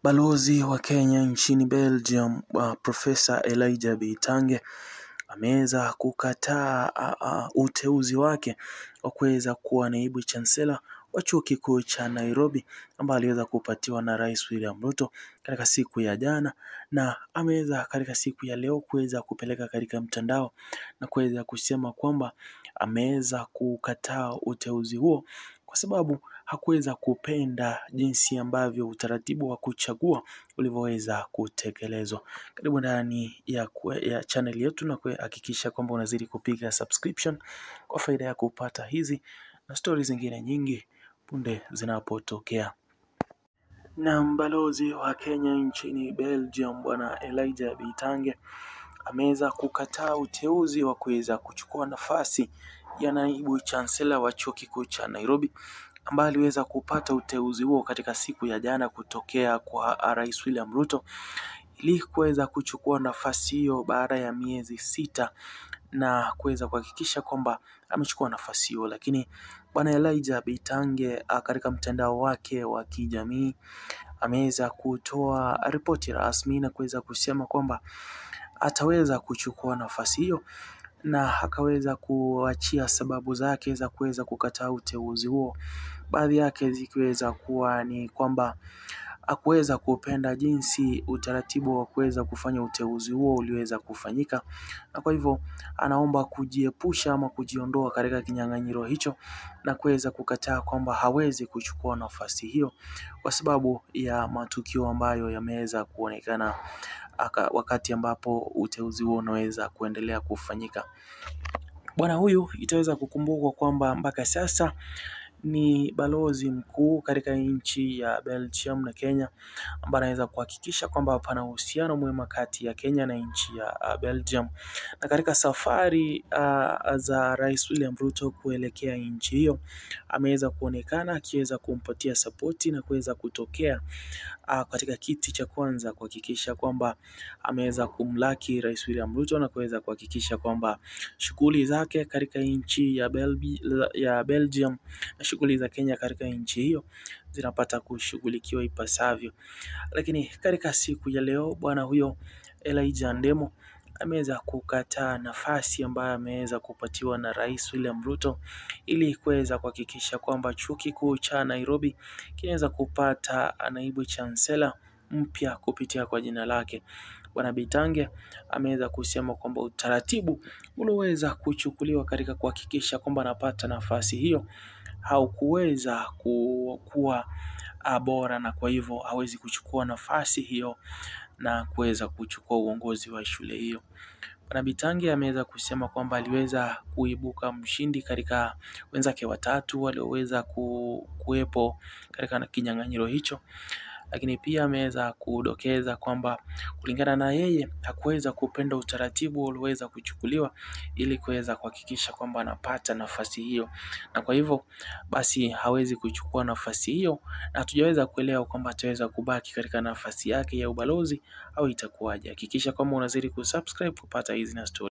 Balozi wa Kenya nchini Belgium Profesa Elijah Bitange ameweza kukataa uteuzi wake wa kuweza kuwa naibu chancellor wa chuo kikuu cha Nairobi ambaye aliweza kupatiwa na Rais William Ruto katika siku ya jana, na ameweza katika siku ya leo kuweza kupeleka katika mtandao na kuweza kusema kwamba ameweza kukataa uteuzi huo kwa sababu hakuweza kupenda jinsi ambavyo utaratibu wa kuchagua ulivyoweza kutekelezwa. Karibu ndani ya channel yetu na kuhakikisha kwamba unazidi kupiga subscription kwa faida ya kupata hizi na stori zingine nyingi punde zinapotokea. Na balozi wa Kenya nchini Belgium Bwana Elijah Bitange ameweza kukataa uteuzi wa kuweza kuchukua nafasi ya naibu chancellor wa chuo kikuu cha Nairobi ambaye aliweza kupata uteuzi huo katika siku ya jana kutokea kwa Rais William Ruto ili kuweza kuchukua nafasi hiyo baada ya miezi 6 na kuweza kuhakikisha kwamba amechukua nafasi hiyo. Lakini Bwana Elijah Bitange katika mtandao wake wa kijamii ameweza kutoa ripoti rasmi na kuweza kusema kwamba ataweza kuchukua nafasi hiyo, na akaweza kuachia sababu zake za kuweza kukataa uteuzi huo, baadhi yake zikiweza kuwa ni kwamba hakuweza kupenda jinsi utaratibu wa kuweza kufanya uteuzi huo uliweza kufanyika, na kwa hivyo anaomba kujiepusha ama kujiondoa katika kinyang'anyiro hicho na kuweza kukataa kwamba hawezi kuchukua nafasi hiyo kwa sababu ya matukio ambayo yameweza kuonekana wakati ambapo uteuzi huo unaweza kuendelea kufanyika. Bwana huyu itaweza kukumbukwa kwamba mpaka sasa ni balozi mkuu katika nchi ya Belgium na Kenya, ambaye anaweza kuhakikisha kwamba pana uhusiano mwema kati ya Kenya na nchi ya Belgium. Na katika safari za Rais William Ruto kuelekea nchi hiyo ameweza kuonekana akiweza kumpatia sapoti na kuweza kutokea katika kiti cha kwanza kuhakikisha kwamba ameweza kumlaki Rais William Ruto na kuweza kuhakikisha kwamba shughuli zake katika nchi ya Belgium na shughuli za Kenya katika nchi hiyo zinapata kushughulikiwa ipasavyo. Lakini katika siku ya leo bwana huyo Elijah Ndemo ameweza kukataa nafasi ambayo ameweza kupatiwa na Rais William Ruto ili kuweza kuhakikisha kwamba chuo kikuu cha Nairobi kinaweza kupata naibu chancellor mpya kupitia kwa jina lake. Bwana Bitange ameweza kusema kwamba utaratibu ulioweza kuchukuliwa katika kuhakikisha kwamba anapata nafasi hiyo haukuweza kuwa bora, na kwa hivyo hawezi kuchukua nafasi hiyo na kuweza kuchukua uongozi wa shule hiyo. Bwana Bitange ameweza kusema kwamba aliweza kuibuka mshindi katika wenzake watatu walioweza kuwepo katika kinyang'anyiro hicho, lakini pia ameweza kudokeza kwamba kulingana na yeye hakuweza kupenda utaratibu ulioweza kuchukuliwa ili kuweza kuhakikisha kwamba anapata nafasi hiyo, na kwa hivyo basi hawezi kuchukua nafasi hiyo, na hatujaweza kuelewa kwamba ataweza kubaki katika nafasi yake ya ubalozi au itakuwaje. Hakikisha kwamba unazidi kusubscribe kupata hizi na story.